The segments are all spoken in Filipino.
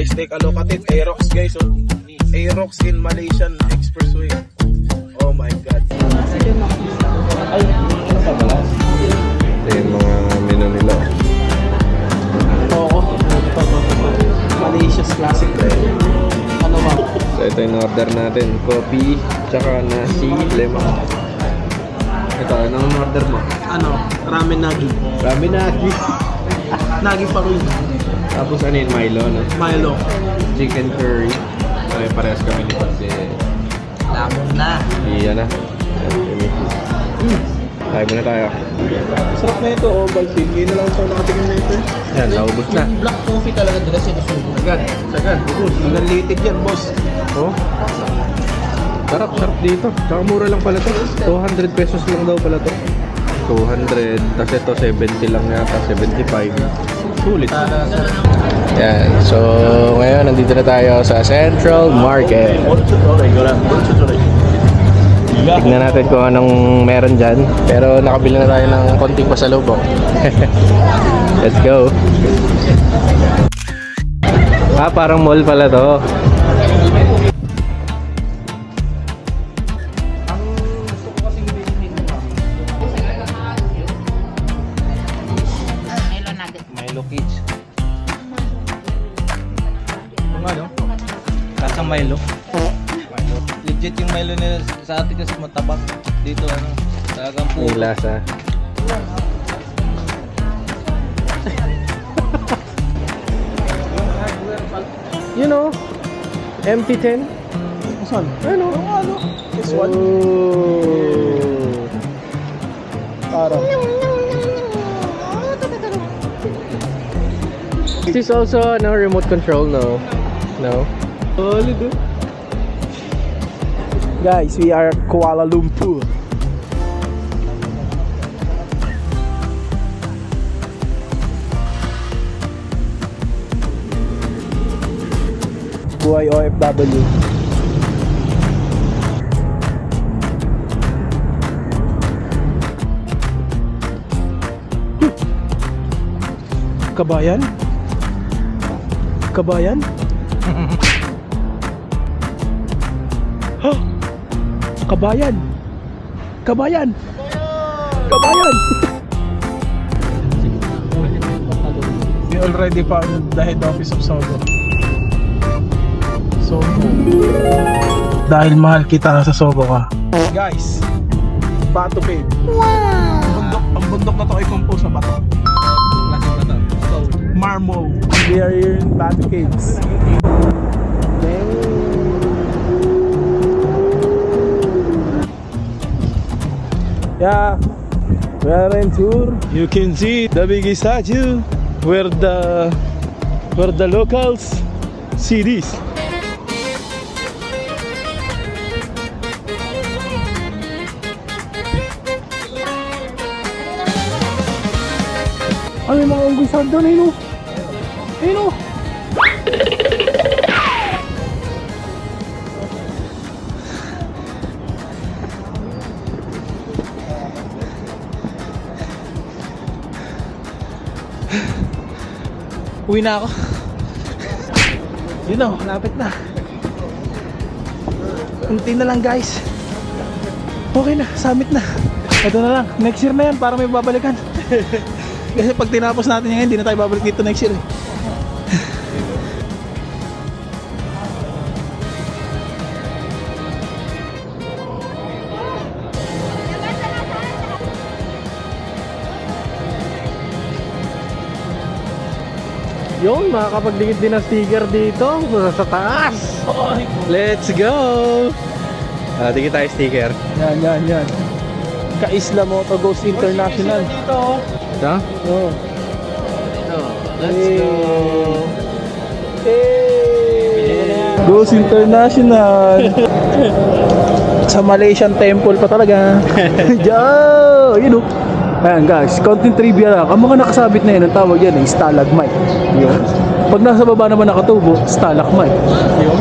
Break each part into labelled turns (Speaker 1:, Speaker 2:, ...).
Speaker 1: guys, take a look at it. Aerox guys, oh. Aerox in Malaysian Expressway. Oh my god.
Speaker 2: Ay, ano pa pala?
Speaker 3: Ito yung mga menu nila.
Speaker 2: Oo. Malaysia's classic. Ano ba?
Speaker 3: So ito yung order natin. Coffee, tsaka nasi, lemon. Ito, anong order mo?
Speaker 2: Ano? Ramen nagi.
Speaker 3: Ramen nagi.
Speaker 2: Nagi pa rin.
Speaker 3: Tapos ano yun? Milo, no?
Speaker 2: Milo.
Speaker 3: Chicken curry. Okay, parehas kami ni Pagde.
Speaker 2: Lamon na.
Speaker 3: Iyan na. Tayo muna tayo.
Speaker 1: Sarap na ito, oh, Balsin. Ngayon na lang ako nakatikim na ito.
Speaker 3: Yan, naubos na.
Speaker 2: Black coffee talaga dala sinusubo.
Speaker 1: Sagad. Unlimited yan, boss.
Speaker 3: Oh. Sarap dito. Tsaka mura lang pala to. 200 pesos lang daw pala to. 200. Tapos ito 70 lang yata. 75. Sulit. Yan. So, ngayon nandito na tayo sa Central Market. Tignan natin kung anong meron dyan. Pero nakabili na tayo ng konting pasalubong. Let's go. Parang mall pala to.
Speaker 2: Milo Kids. Ano? Kasang Milo. Legit yung Milo nila sa atin kasi matabak. Dito ano, talagang
Speaker 3: May
Speaker 2: puro.
Speaker 3: lasa. You know, MP10.
Speaker 1: Saan?
Speaker 3: Ano?
Speaker 1: Ano? This one?
Speaker 3: Oh.
Speaker 1: Parang.
Speaker 3: This is also no remote control, no? No?
Speaker 1: Solid, oh. Guys, we are Kuala Lumpur. Buhay OFW. Kabayan? Kabayan? Huh? Kabayan! Kabayan! Kabayan! We already found the head office of Sogo. Sogo. Dahil mahal kita sa Sogo ka. Guys, Bato Cave. Wow! Ang bundok na to ay compose sa bato. Marmo. We are here in Bato Caves. Yeah, we are in tour. You can see the big statue where the locals see this. Ay, may mga unggoy sa doon, ayun o. Ayun o. Uwi na ako. Yun o, lapit na. Kunti na lang guys. Okay na, summit na. Ito na lang, next year na yan para may babalikan. Kasi pag tinapos natin yan, hindi na tayo babalik dito next year eh.
Speaker 3: Yun, makakapagdikit din ng sticker dito sa taas. Let's go! Dikit tayo sticker.
Speaker 1: Yan. Ka-Isla Moto Ghost International.
Speaker 2: Dito.
Speaker 3: Ito?
Speaker 1: Oh.
Speaker 3: Let's go!
Speaker 1: Hey! Ghost International. Sa Malaysian temple pa talaga. Diyan! Yun o. Ayan guys, content trivia lang. Ang mga nakasabit na yun, ang tawag yan ay stalagmite. Yun. Pag nasa baba naman nakatubo, stalagmite. Yun.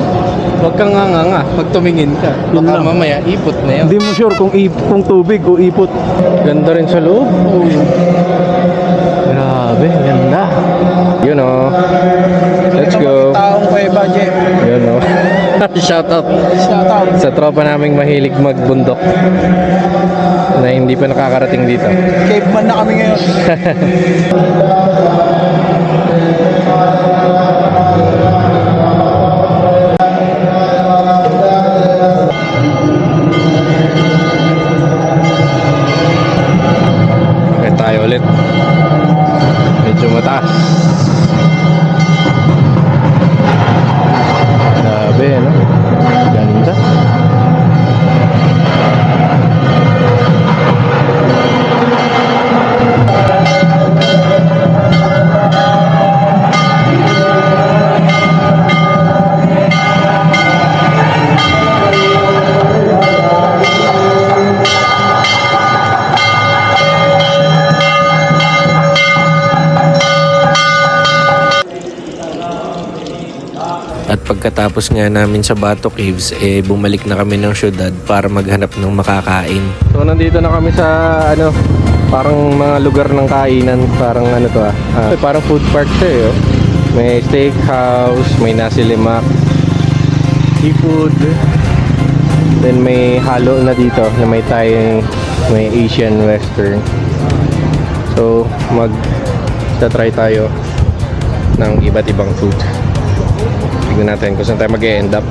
Speaker 3: Huwag kang nga pag tumingin ka.
Speaker 1: Yun
Speaker 3: Baka
Speaker 1: lang.
Speaker 3: mamaya ipot na yun.
Speaker 1: Hindi mo sure kung tubig o ipot.
Speaker 3: Ganda rin sa loob.
Speaker 1: Grabe, ganda.
Speaker 3: Yun o. Let's go.
Speaker 1: Taong kay budget.
Speaker 3: Yun o. Shout out
Speaker 1: Shout out.
Speaker 3: sa tropa naming mahilig magbundok na hindi pa nakakarating dito.
Speaker 1: Caveman na kami ngayon.
Speaker 3: Okay, tayo ulit. Medyo mataas. Grabe, no? Ganda.
Speaker 4: At pagkatapos nga namin sa Bato Caves, bumalik na kami ng syudad para maghanap ng makakain.
Speaker 3: So nandito na kami sa parang mga lugar ng kainan, parang parang food park siya eh. Oh. May steakhouse, may nasi lemak, seafood. Then may halo na dito na may Thai, may Asian, Western. So try tayo ng iba't ibang food. Tignan natin kung saan tayo mag-end up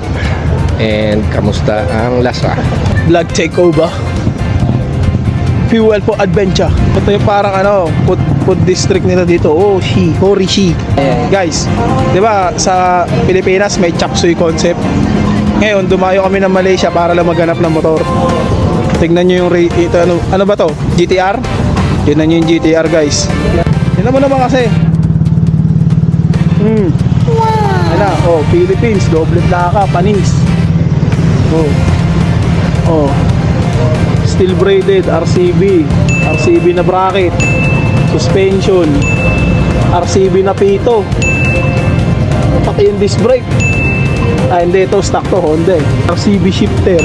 Speaker 3: and kamusta ang lasa.
Speaker 1: Vlog takeover. Fuel for adventure. Ito yung parang food district nila dito. Oh, Horishi. Guys, 'di ba sa Pilipinas may chop suey concept. Ngayon dumayo kami ng Malaysia para lang maghanap ng motor. Tignan niyo yung ito, ano ba to? GTR? Tignan niyo yung GTR, guys. Tignan mo naman kasi. Ano, Philippines, doble plaka, panis. Steel braided, RCB na bracket, suspension, RCB na pito, pati yung disc brake. Hindi, ito stock to, Honda. RCB shifter,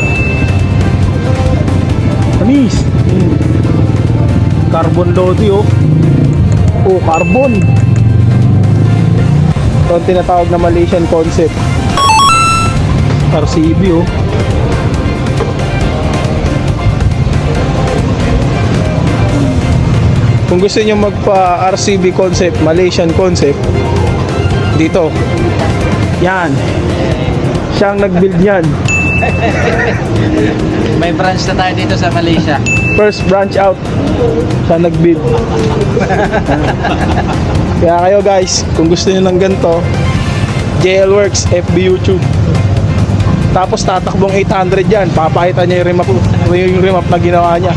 Speaker 1: panis. Carbon lodi, carbon. Ito ang tinatawag na Malaysian concept. RCB Kung gusto niyo magpa RCB concept, Malaysian concept, dito. Yan. Siyang nag-build yan.
Speaker 2: May branch na tayo dito sa Malaysia.
Speaker 1: First branch out. Siya nag-build. Kaya kayo guys, kung gusto niyo ng ganito, JL Works, FB YouTube. Tapos tatakbong 800 yan. Papakita niya yung remap na ginawa niya.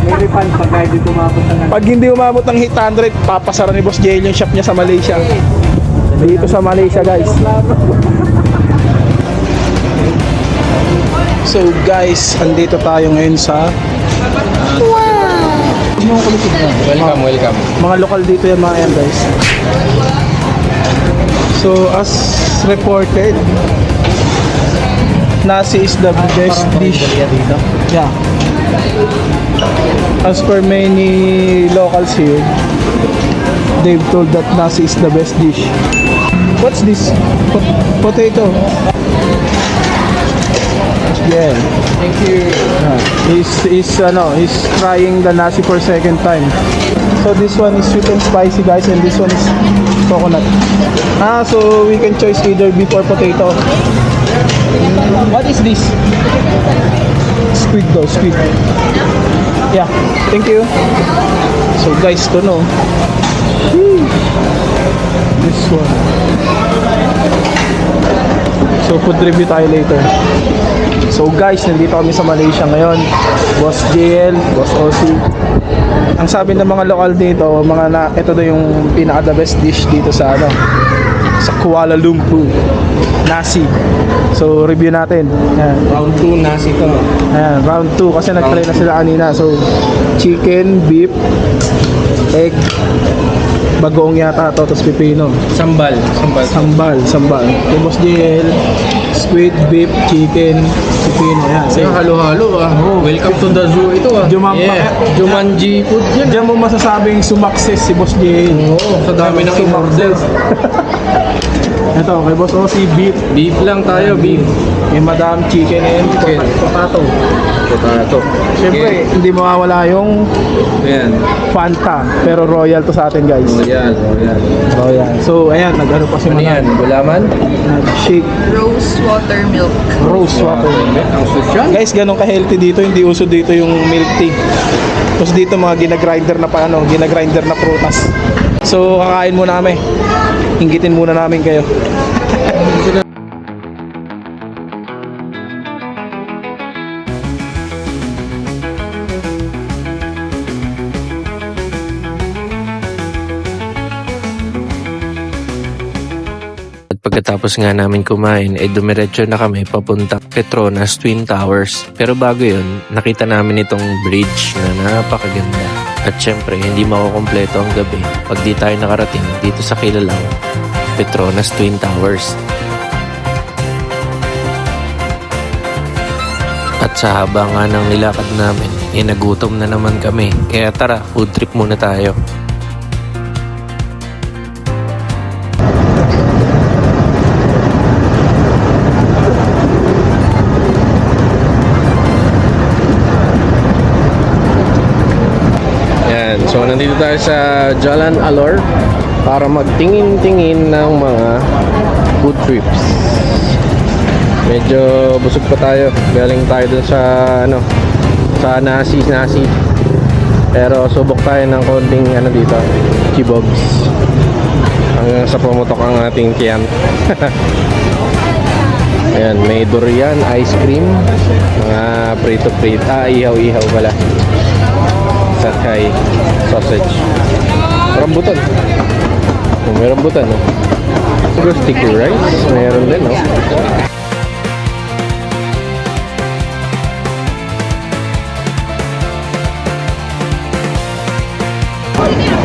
Speaker 2: May refund pag hindi tumapos na.
Speaker 1: Pag hindi umabot ng 800, papasara ni Boss JL yung shop niya sa Malaysia. Dito sa Malaysia, guys. So guys, andito tayo ngayon sa
Speaker 3: Welcome.
Speaker 1: mga lokal dito yan, mga yan, guys. So as reported, nasi is the best dish. Yeah. As per many locals here, they've told that nasi is the best dish. What's this? Potato. Yeah.
Speaker 2: Thank you.
Speaker 1: He's trying the nasi for second time. So this one is sweet and spicy, guys, and this one is coconut. So we can choose either beef or potato. What is this? Squid though, squid. Yeah, thank you. So guys, to know. This one. So food review tayo later. So guys, nandito kami sa Malaysia ngayon. Boss JL, Boss Ossie. Ang sabi ng mga lokal dito, ito daw yung pinaka the best dish dito sa sa Kuala Lumpur. Nasi. So review natin. Yan.
Speaker 3: Round 2 nasi to.
Speaker 1: Ayan, round 2 kasi nag-try na sila kanina. So chicken, beef, egg, bagong yata to, tapos pipino.
Speaker 3: Sambal.
Speaker 1: Sambal. Kay Boss JL, Squid, beef, chicken, pipino. Yan.
Speaker 3: Yung halo-halo ah. Welcome to the zoo ito ah. Jumanji food yan.
Speaker 1: Diyan mo masasabing sumakses si Boss J.
Speaker 3: Oo, sa dami ng in-order.
Speaker 1: Ito, kay Boss Ossie, beef.
Speaker 3: Beef lang tayo, beef.
Speaker 1: Kay Madam, chicken and
Speaker 3: Chicken.
Speaker 1: potato.
Speaker 3: Potato.
Speaker 1: Siyempre, hindi mawawala yung
Speaker 3: Ayan.
Speaker 1: Fanta. Pero royal to sa atin, guys.
Speaker 3: Royal.
Speaker 1: Royal. So, ayan, nag-ano pa si
Speaker 3: Ano yan?
Speaker 1: Madam.
Speaker 3: Gulaman?
Speaker 1: Nag-shake
Speaker 5: Rose water milk.
Speaker 1: rose water.
Speaker 3: Ang social.
Speaker 1: Guys, ganun ka-healthy dito. Hindi uso dito yung milk tea. Tapos dito mga ginagrinder na ginagrinder na prutas. So, kakain muna kami. Inggitin muna namin kayo.
Speaker 4: At pagkatapos nga namin kumain, dumiretso na kami papunta Petronas Twin Towers. Pero bago yun, nakita namin itong bridge na napakaganda. At syempre, hindi makukompleto ang gabi pag di tayo nakarating dito sa kilalang Petronas Twin Towers. At sa haba nga ng nilakad namin, nagutom na naman kami. Kaya tara, food trip muna tayo.
Speaker 3: Yan. So, nandito tayo sa Jalan Alor para magtingin-tingin ng mga food trips. Medyo busog pa tayo. Galing tayo dun sa sa nasi. Pero subok tayo ng konting dito, chibogs. Hanggang sa pumutok ang ating tiyan. Ayan, may durian, ice cream, mga prito-prito. Ihaw-ihaw pala. Sakay, sausage. Rambutan. May rambutan, no? Siguro sticky rice. Mayroon din, no?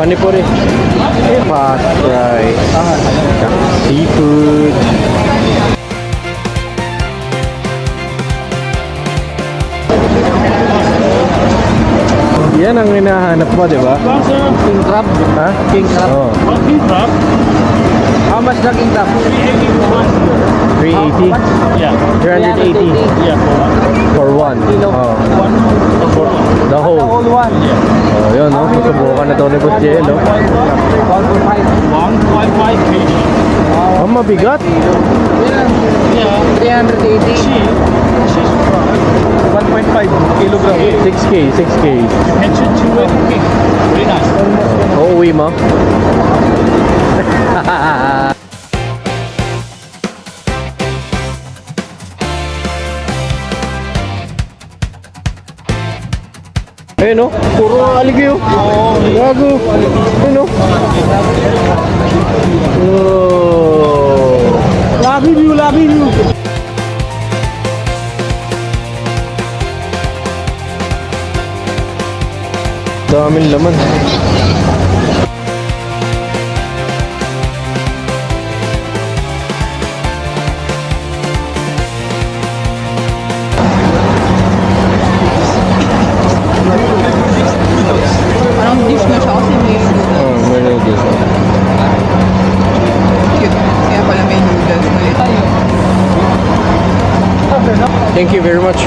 Speaker 3: Panipuri. Hot rice. Seafood. Yan ang hinahanap mo, di ba?
Speaker 2: King crab.
Speaker 3: Ha?
Speaker 2: King crab.
Speaker 3: Oo.
Speaker 2: How much the king crab?
Speaker 3: 380?
Speaker 2: Yeah.
Speaker 3: 380
Speaker 2: Yeah,
Speaker 3: for one. Oh. The whole.
Speaker 2: one.
Speaker 3: Oh, yun, no? Susubukan na to ni Boss JL, no?
Speaker 2: 1.5 kg.
Speaker 3: Ang mabigat.
Speaker 2: Yeah.
Speaker 5: 380.
Speaker 1: 1.5 kilogram.
Speaker 3: 6K.
Speaker 2: Mention to it. Okay. Very nice.
Speaker 3: Uuwi mo? Ayun, no? Puro aligyo. Gago. Ayun, no? Oh.
Speaker 1: Love you.
Speaker 3: Daming laman.
Speaker 5: Parang dish na siya kasi may noodles.
Speaker 3: Oh, may noodles.
Speaker 5: Cute. Kaya pala may noodles na ito.
Speaker 3: Thank you very much.